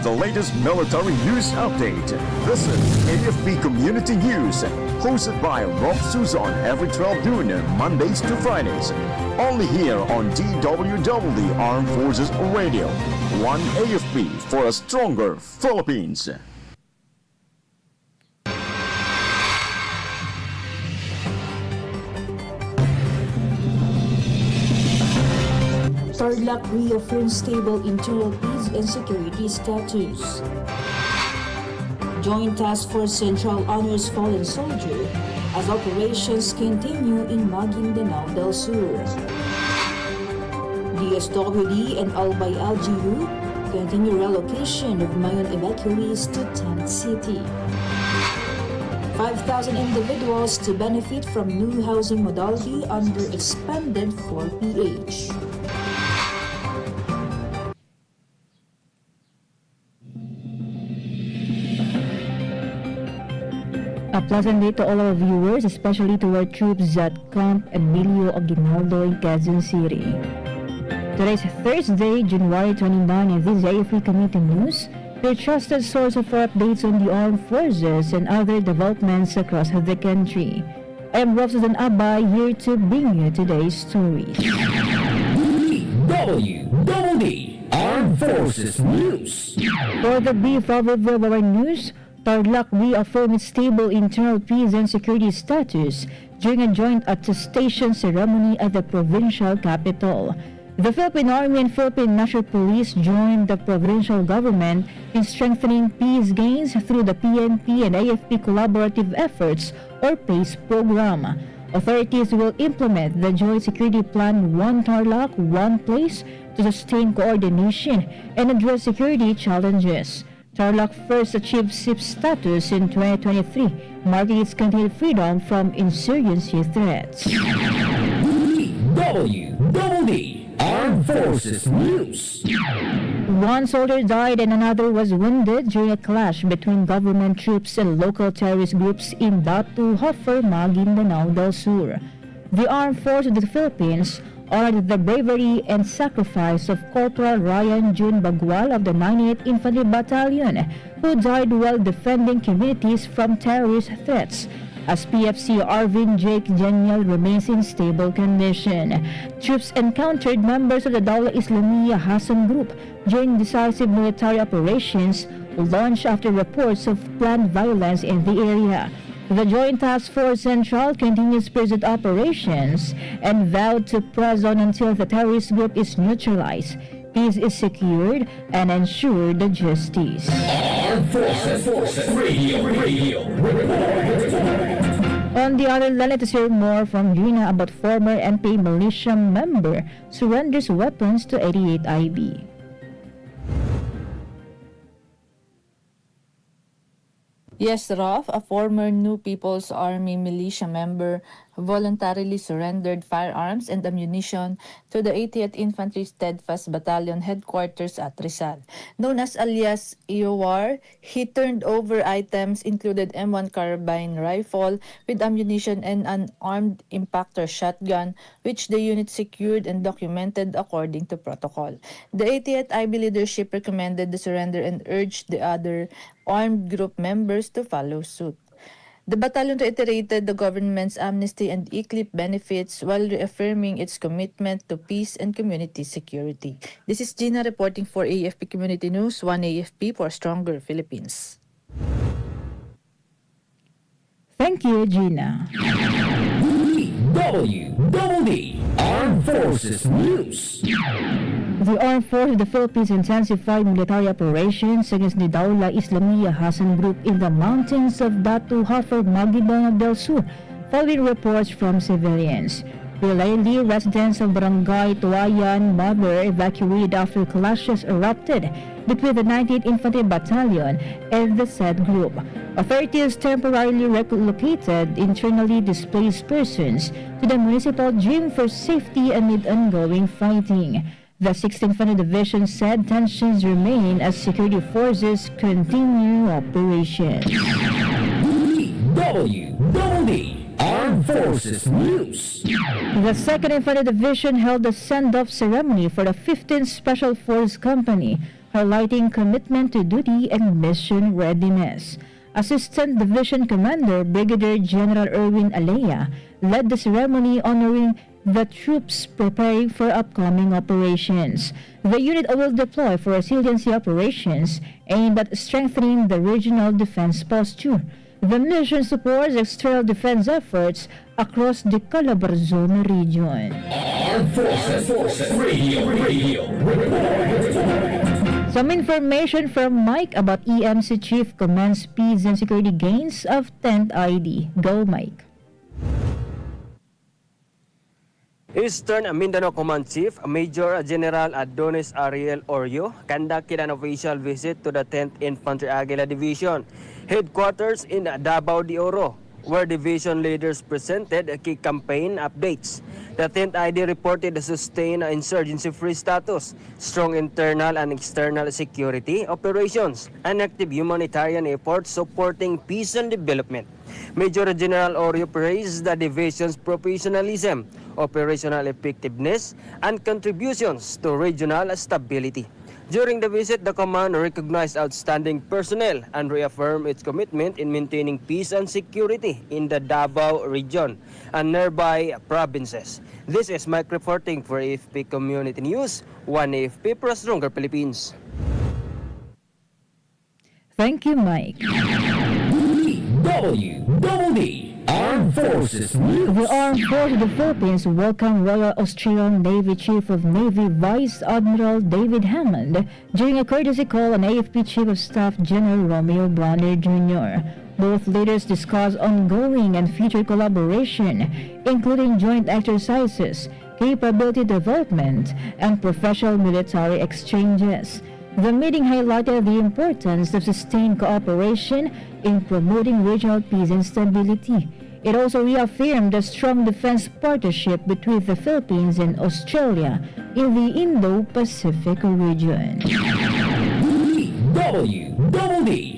the latest military news update. This is AFP Community News, hosted by Rofh Suzon every 12 noon, Mondays to Fridays. Only here on DWDD Armed Forces Radio. One AFP for a stronger Philippines. Tarlac reaffirms stable internal peace and security status. Joint Task Force Central honors fallen soldier as operations continue in Maguindanao del Sur. DSWD and Albay LGU continue relocation of Mayon evacuees to Tent City. 5,000 individuals to benefit from new housing modality under expanded 4PH. A pleasant day to all our viewers, especially to our troops at Camp Emilio Aguinaldo in Quezon City. Today is Thursday, January 29, and this is AFP Community News, your trusted source of updates on the armed forces and other developments across the country. I am Rofh Suzon-Abay, here to bring you today's stories. DWDD Armed Forces News. For the brief overview of our news, Tarlac reaffirmed its stable internal peace and security status during a joint attestation ceremony at the provincial capital. The Philippine Army and Philippine National Police joined the provincial government in strengthening peace gains through the PNP and AFP Collaborative Efforts or PACE program. Authorities will implement the Joint Security Plan One Tarlac, One Place to sustain coordination and address security challenges. Tarlac first achieved SIP status in 2023, marking its continued freedom from insurgency threats. DWDD Armed Forces News. One soldier died and another was wounded during a clash between government troops and local terrorist groups in Batu, Rofh, Maguindanao del Sur. The Armed Forces of the Philippines honored the bravery and sacrifice of Corporal Ryan June Bagual of the 98th Infantry Battalion, who died while defending communities from terrorist threats, as PFC Arvin Jake Genial remains in stable condition. Troops encountered members of the Dawla Islamiyah Hassan Group during decisive military operations launched after reports of planned violence in the area. The Joint Task Force Central continues present operations and vowed to press on until the terrorist group is neutralized, peace is secured, and ensured justice. Armed Forces Radio. On the other line, let us hear more from Gina about former NPA militia member surrenders weapons to 88 IB. Yes, Rofh, a former New People's Army militia member, voluntarily surrendered firearms and ammunition to the 80th Infantry Steadfast Battalion headquarters at Rizal. Known as alias EOR, he turned over items included M1 carbine rifle with ammunition and an armed impactor shotgun, which the unit secured and documented according to protocol. The 80th IB leadership recommended the surrender and urged the other armed group members to follow suit. The battalion reiterated the government's amnesty and ECLIP benefits while reaffirming its commitment to peace and community security. This is Gina reporting for AFP Community News, One AFP for Stronger Philippines. Thank you, Gina. DWDD Armed Forces News. The Armed Forces of the Philippines intensified military operations against the Dawla Islamiyah Hassan Group in the mountains of Batu, Rofh, Maguindanao del Sur, following reports from civilians. Relayedly, residents of Barangay Tuayan, Mabur evacuated after clashes erupted between the 98th Infantry Battalion and the said group. Authorities temporarily relocated internally displaced persons to the municipal gym for safety amid ongoing fighting. The 16th Infantry Division said tensions remain as security forces continue operations. DWDD Armed Forces News. The 2nd Infantry Division held a send-off ceremony for the 15th Special Force Company, highlighting commitment to duty and mission readiness. Assistant Division Commander Brigadier General Erwin Alea led the ceremony honoring the troops preparing for upcoming operations. The unit will deploy for resiliency operations aimed at strengthening the regional defense posture. The mission supports external defense efforts across the Calabarzon region. Armed Forces Radio. Some information from Mike about EMC Chief Command speeds and security gains of 10th ID. Go, Mike. Eastern Mindanao Command Chief Major General Adonis Ariel Orio conducted an official visit to the 10th Infantry Aguila Division headquarters in Davao de Oro, where division leaders presented key campaign updates. The 10th ID reported a sustained insurgency-free status, strong internal and external security operations, and active humanitarian efforts supporting peace and development. Major General Orio praised the division's professionalism, operational effectiveness, and contributions to regional stability. During the visit, the command recognized outstanding personnel and reaffirmed its commitment in maintaining peace and security in the Davao region and nearby provinces. This is Mike reporting for AFP Community News, 1 AFP for a stronger Philippines. Thank you, Mike. DWDD Armed Forces News. The Armed Forces of the Philippines welcomed Royal Australian Navy Chief of Navy Vice Admiral David Hammond during a courtesy call on AFP Chief of Staff General Romeo Bronner Jr. Both leaders discussed ongoing and future collaboration, including joint exercises, capability development, and professional military exchanges. The meeting highlighted the importance of sustained cooperation in promoting regional peace and stability. It also reaffirmed the strong defense partnership between the Philippines and Australia in the Indo-Pacific region. DWDD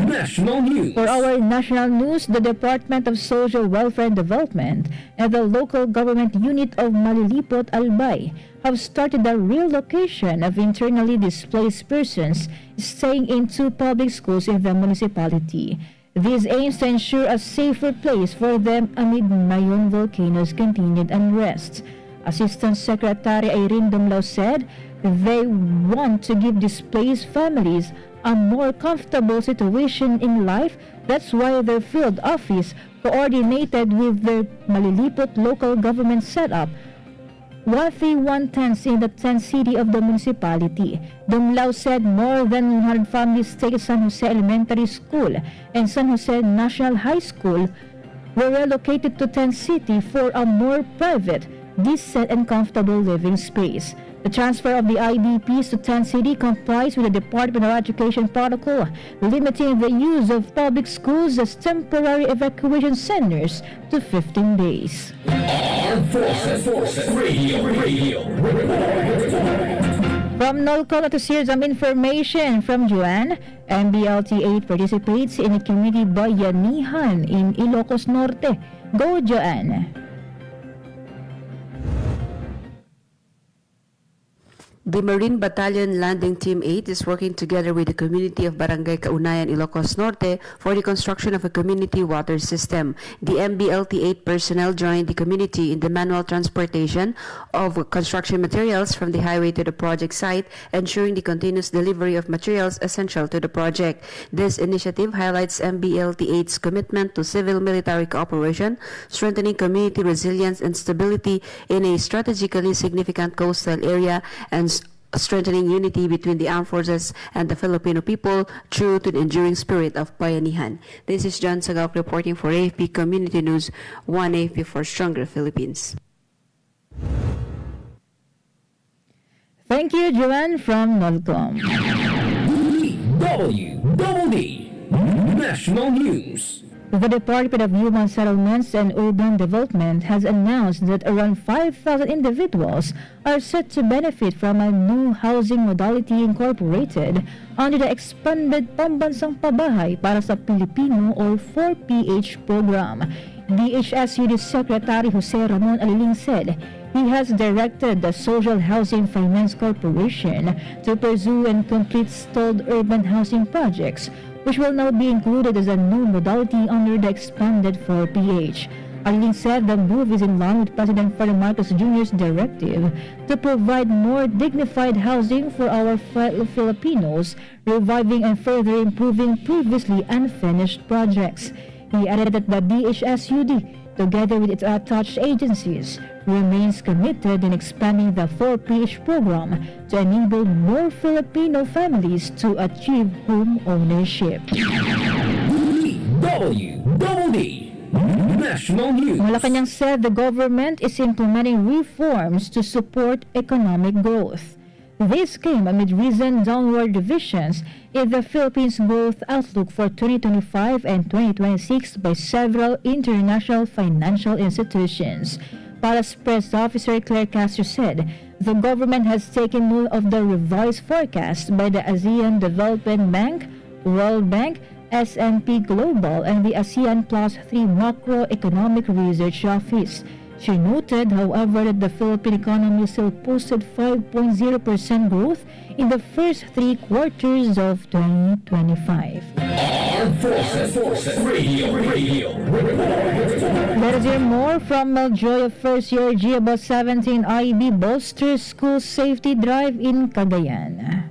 National News. For our national news, the Department of Social Welfare and Development and the local government unit of Malilipot, Albay have started the relocation of internally displaced persons staying in 2 public schools in the municipality. This aims to ensure a safer place for them amid Mayon volcano's continued unrest. Assistant Secretary Irene Dumlao said they want to give displaced families a more comfortable situation in life. That's why their field office coordinated with the Malilipot local government setup 131 in the 10th city of the municipality. Dumlao said more than 100 families stay at San Jose Elementary School and San Jose National High School were relocated to 10th city for a more private, decent and comfortable living space. The transfer of the IDPs to 10th city complies with the Department of Education protocol, limiting the use of public schools as temporary evacuation centers to 15 days. Armed Forces Radio. From NOLCO to hear some information from Joanne. MBLT-8 participates in a community bayanihan in Ilocos Norte. Go, Joanne! The Marine Battalion Landing Team 8 is working together with the community of Barangay Kaunayan, Ilocos Norte for the construction of a community water system. The MBLT-8 personnel joined the community in the manual transportation of construction materials from the highway to the project site, ensuring the continuous delivery of materials essential to the project. This initiative highlights MBLT-8's commitment to civil-military cooperation, strengthening community resilience and stability in a strategically significant coastal area, and strengthening unity between the armed forces and the Filipino people, true to the enduring spirit of bayanihan. This is John Sagak reporting for AFP Community News, 1 AFP for Stronger Philippines. Thank you, Joanne from NOLCOM. DWDD National News. The Department of Human Settlements and Urban Development has announced that around 5,000 individuals are set to benefit from a new housing modality incorporated under the expanded Pambansang Pabahay para sa Pilipino or 4PH program. DHSUD Secretary Jose Ramon Aliling said he has directed the Social Housing Finance Corporation to pursue and complete stalled urban housing projects, which will now be included as a new modality under the expanded 4PH. Aliling said the move is in line with President Ferdinand Marcos Jr.'s directive to provide more dignified housing for our fellow Filipinos, reviving and further improving previously unfinished projects. He added that the DHSUD, together with its attached agencies, remains committed in expanding the 4PH program to enable more Filipino families to achieve home ownership. DWDD National News. Malacanang said the government is implementing reforms to support economic growth. This came amid recent downward revisions in the Philippines' growth outlook for 2025 and 2026 by several international financial institutions. Palace Press Officer Claire Castro said the government has taken note of the revised forecast by the ASEAN Development Bank, World Bank, S&P Global, and the ASEAN Plus 3 Macroeconomic Research Office. She noted, however, that the Philippine economy still posted 5.0% growth in the first 3 quarters of 2025. Armed Forces Radio. Let us hear more from Maljoy of First Year G about 17 IB bolsters school safety drive in Cagayan.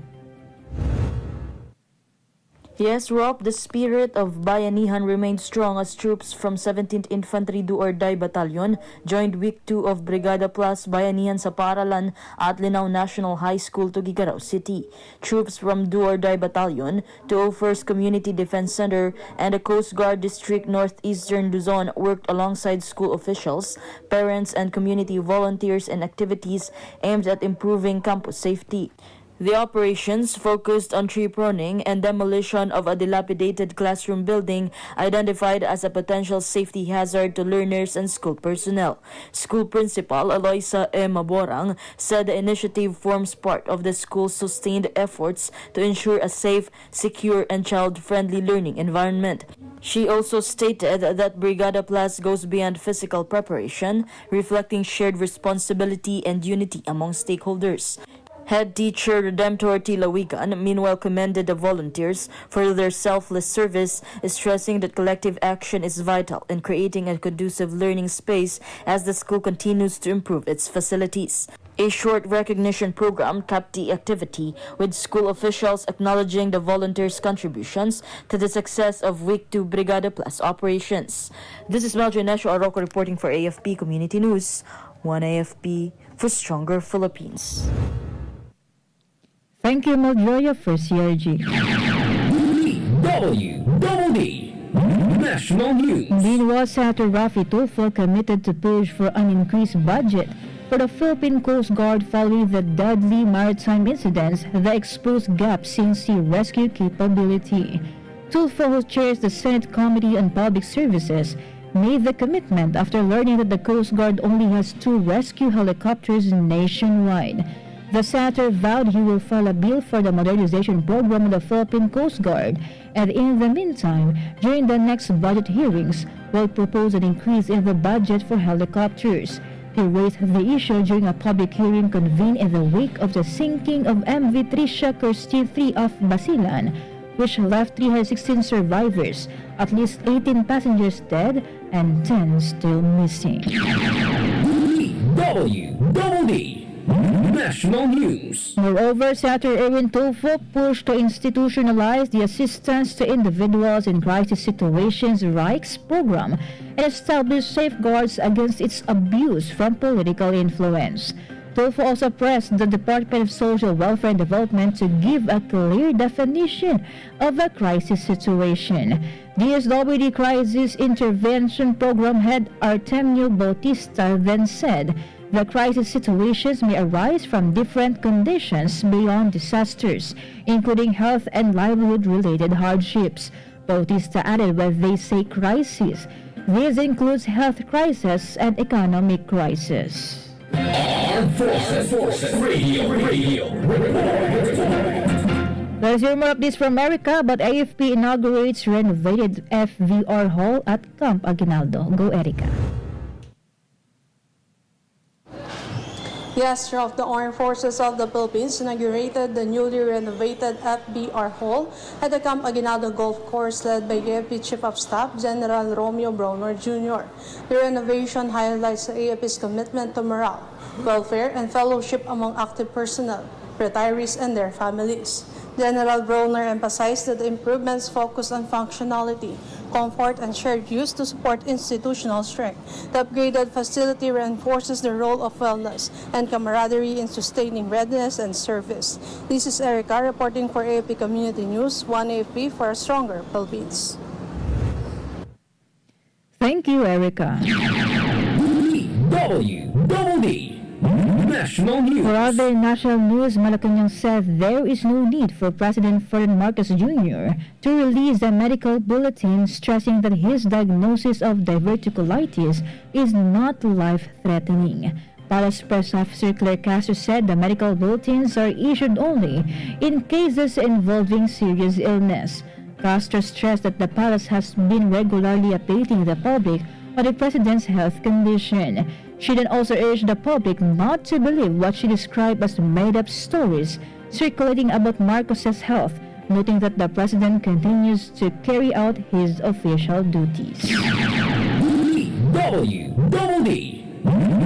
Yes, Rofh, the spirit of Bayanihan remained strong as troops from 17th Infantry Do-or-Die Battalion joined Week 2 of Brigada Plus Bayanihan sa Paralan at Linao National High School, Tuguegarao City. Troops from Do-or-Die Battalion, 201st Community Defense Center, and the Coast Guard District Northeastern Luzon worked alongside school officials, parents, and community volunteers in activities aimed at improving campus safety. The operations focused on tree pruning and demolition of a dilapidated classroom building identified as a potential safety hazard to learners and school personnel. School Principal Eloisa E. Maborang said the initiative forms part of the school's sustained efforts to ensure a safe, secure, and child-friendly learning environment. She also stated that Brigada Plus goes beyond physical preparation, reflecting shared responsibility and unity among stakeholders. Head teacher Redemptor Tilawigan meanwhile commended the volunteers for their selfless service, stressing that collective action is vital in creating a conducive learning space as the school continues to improve its facilities. A short recognition program capped the activity, with school officials acknowledging the volunteers' contributions to the success of Week 2 Brigada Plus operations. This is Meljo Nesho Arroco reporting for AFP Community News. One AFP for stronger Philippines. Thank you, Maljoy of First Year G. DWDD National News. Meanwhile, Senator Rofh committed to push for an increased budget for the Philippine Coast Guard following the deadly maritime incidents that exposed gaps in sea rescue capability. Tulfo, who chairs the Senate Committee on Public Services, made the commitment after learning that the Coast Guard only has 2 rescue helicopters nationwide. The senator vowed he will file a bill for the modernization program of the Philippine Coast Guard, and in the meantime, during the next budget hearings, will propose an increase in the budget for helicopters. He raised the issue during a public hearing convened in the wake of the sinking of MV Tricia Kirsty 3 off Basilan, which left 316 survivors, at least 18 passengers dead, and 10 still missing. DWDD National News. Moreover, Senator Erwin Tulfo pushed to institutionalize the Assistance to Individuals in Crisis Situations RICE program and establish safeguards against its abuse from political influence. Tulfo also pressed the Department of Social Welfare and Development to give a clear definition of a crisis situation. DSWD Crisis Intervention Program Head Artemio Bautista then said the crisis situations may arise from different conditions beyond disasters, including health and livelihood-related hardships. Bautista added when they say crisis, this includes health crisis and economic crisis. Armed Forces Radio. Let's hear more updates from America, but AFP inaugurates renovated FVR Hall at Camp Aguinaldo. Go, Erica. Yes, Rofh, the Armed Forces of the Philippines inaugurated the newly renovated FBR Hall at the Camp Aguinaldo Golf Course led by AFP Chief of Staff General Romeo Browner Jr. The renovation highlights the AFP's commitment to morale, welfare, and fellowship among active personnel, retirees, and their families. General Browner emphasized that the improvements focus on functionality, comfort, and shared use to support institutional strength. The upgraded facility reinforces the role of wellness and camaraderie in sustaining readiness and service. This is Erica reporting for AFP Community News, 1 AFP for a stronger Philippines. Thank you, Erica. DWDD National News. For other national news, Malacanang said there is no need for President Ferdinand Marcos Jr. to release a medical bulletin stressing that his diagnosis of diverticulitis is not life-threatening. Palace Press Officer Claire Castro said the medical bulletins are issued only in cases involving serious illness. Castro stressed that the palace has been regularly updating the public on the president's health condition. She then also urged the public not to believe what she described as made-up stories circulating about Marcos's health, noting that the president continues to carry out his official duties. DWDD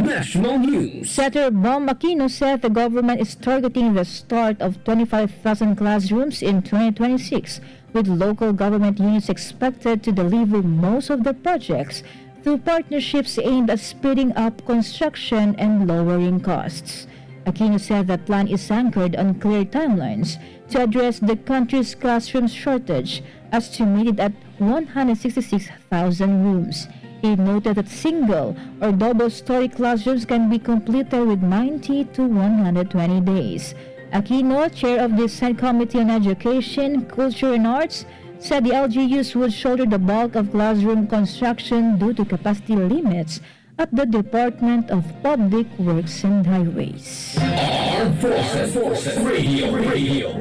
National News. Senator Bam Aquino said the government is targeting the start of 25,000 classrooms in 2026, with local government units expected to deliver most of the projects through partnerships aimed at speeding up construction and lowering costs. Aquino said the plan is anchored on clear timelines to address the country's classroom shortage, estimated at 166,000 rooms. He noted that single or double-story classrooms can be completed with 90 to 120 days. Aquino, chair of the Senate Committee on Education, Culture and Arts, said the LGUs would shoulder the bulk of classroom construction due to capacity limits at the Department of Public Works and Highways. Armed Forces Radio.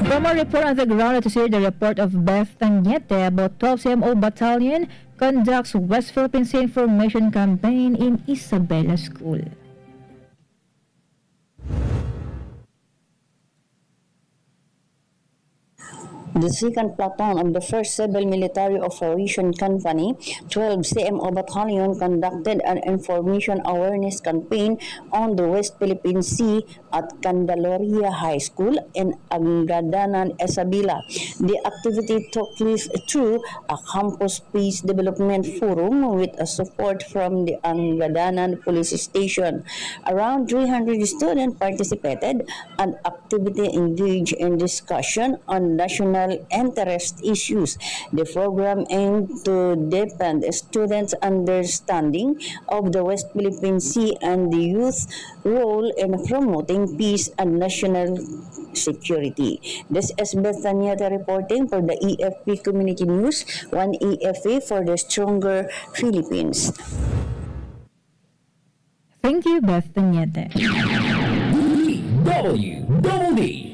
From our report on the ground, let's hear the report of Beth Tañete about 12 CMO Battalion conducts West Philippine Sea Information Campaign in Isabela School. The second platoon of the 1st Civil Military Operation Company, 12 CMO Battalion, conducted an information awareness campaign on the West Philippine Sea at Candelaria High School in Angadanan, Isabela. The activity took place through a campus peace development forum with a support from the Angadanan Police Station. Around 300 students participated, and activity engaged in discussion on national interest issues. The program aimed to deepen students' understanding of the West Philippine Sea and the youth role in promoting peace and national security. This is Beth Tañete reporting for the AFP Community News, 1 AFP for the stronger Philippines. Thank you, Beth Tañete. DWDD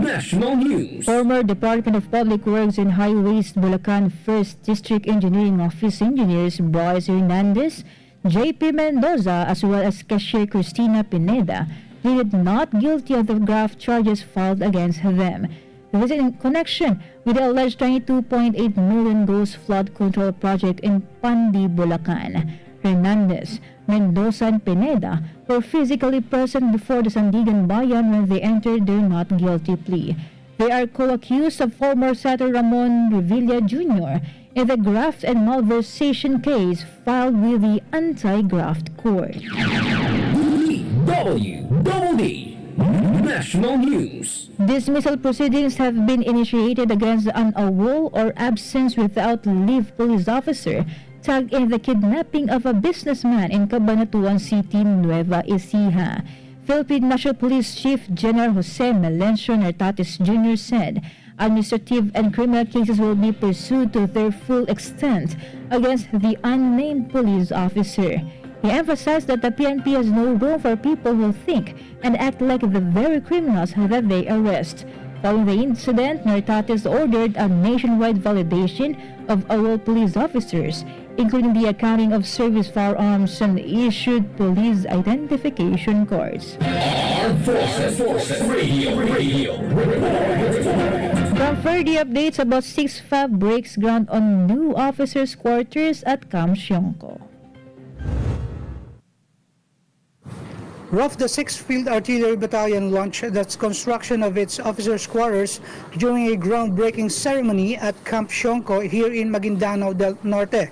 National News. Former Department of Public Works and Highways Bulacan 1st District Engineering Office engineers Bryce Hernandez, J.P. Mendoza, as well as cashier Cristina Pineda, pleaded not guilty of the graft charges filed against them. This is in connection with the alleged 22.8 million ghost flood control project in Pandi, Bulacan. Hernandez, Mendoza, and Pineda were physically present before the Sandigan Bayan when they entered their not guilty plea. They are co-accused of former Senator Ramon Revilla Jr. in the graft and malversation case filed with the Anti-Graft Court. DWDD National News. Dismissal proceedings have been initiated against an AWOL or absence without leave police officer tagged in the kidnapping of a businessman in Cabanatuan City, Nueva Ecija. Philippine National Police Chief General Jose Melencio Nartates Jr. said administrative and criminal cases will be pursued to their full extent against the unnamed police officer. He emphasized that the PNP has no room for people who think and act like the very criminals that they arrest. Following the incident, Nartates ordered a nationwide validation of all police officers, including the accounting of service firearms, and issued police identification cards. Armed Forces Radio. From further updates about 6FAB breaks ground on new officers' quarters at Camp Sionco. Rofh, the 6th Field Artillery Battalion, launched the construction of its officers' quarters during a groundbreaking ceremony at Camp Sionco here in Maguindanao del Norte.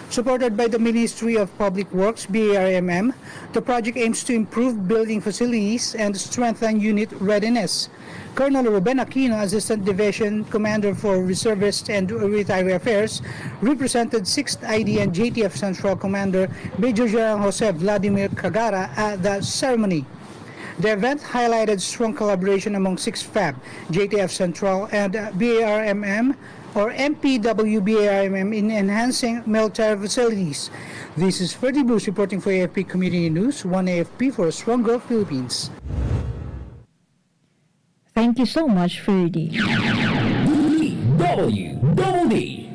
Supported by the Ministry of Public Works, BARMM, the project aims to improve building facilities and strengthen unit readiness. Colonel Ruben Aquino, Assistant Division Commander for Reservist and Retiree Affairs, represented 6th ID and JTF Central Commander Major General Jose Vladimir Cagara at the ceremony. The event highlighted strong collaboration among 6FAB, JTF Central, and BARMM or MPW-BARMM in enhancing military facilities. This is Ferdy Bruce reporting for AFP Community News, 1 AFP for a stronger Philippines. Thank you so much, Ferdy. DWDD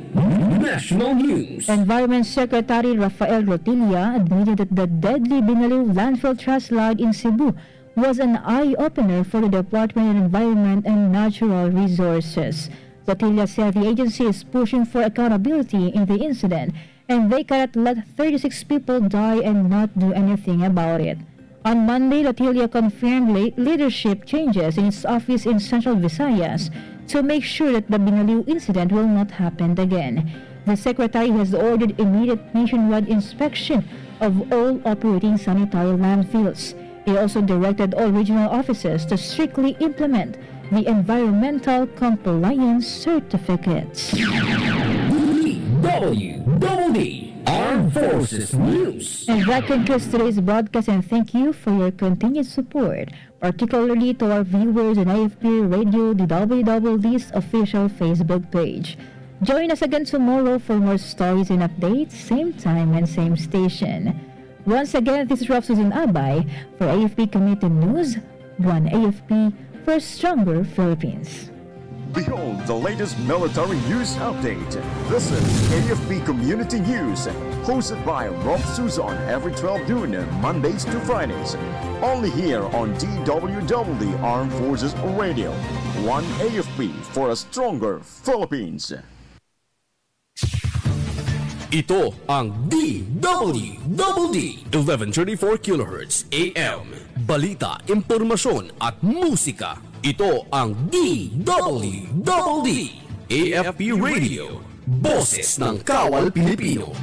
National News. Environment Secretary Rafael Rotilla admitted that the deadly Binaliw landfill trash line in Cebu was an eye-opener for the Department of Environment and Natural Resources. Rotilla said the agency is pushing for accountability in the incident, and they cannot let 36 people die and not do anything about it. On Monday, Rotilla confirmed leadership changes in its office in Central Visayas to make sure that the Binaliw incident will not happen again. The Secretary has ordered immediate nationwide inspection of all operating sanitary landfills. He also directed all regional offices to strictly implement the environmental compliance certificates. DWDD Armed Forces News. And that concludes today's broadcast, and thank you for your continued support, particularly to our viewers on AFP Radio, the DWDD's official Facebook page. Join us again tomorrow for more stories and updates, same time and same station. Once again, this is Rofh Suzon-Abay for AFP Community News, 1 AFP for a stronger Philippines. Behold the latest military news update. This is AFP Community News, hosted by Rofh Suzon every 12 noon, Mondays to Fridays. Only here on DWDD Armed Forces Radio. 1 AFP for a stronger Philippines. Ito ang DWDD 1134 kHz AM. Balita, impormasyon at musika. Ito ang DWDD AFP Radio. Boses ng Kawal Pilipino.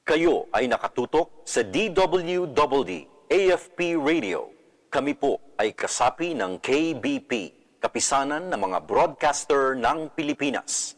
Kayo ay nakatutok sa DWDD AFP Radio. Kami po ay kasapi ng KBP, Kapisanan ng mga Broadcaster ng Pilipinas.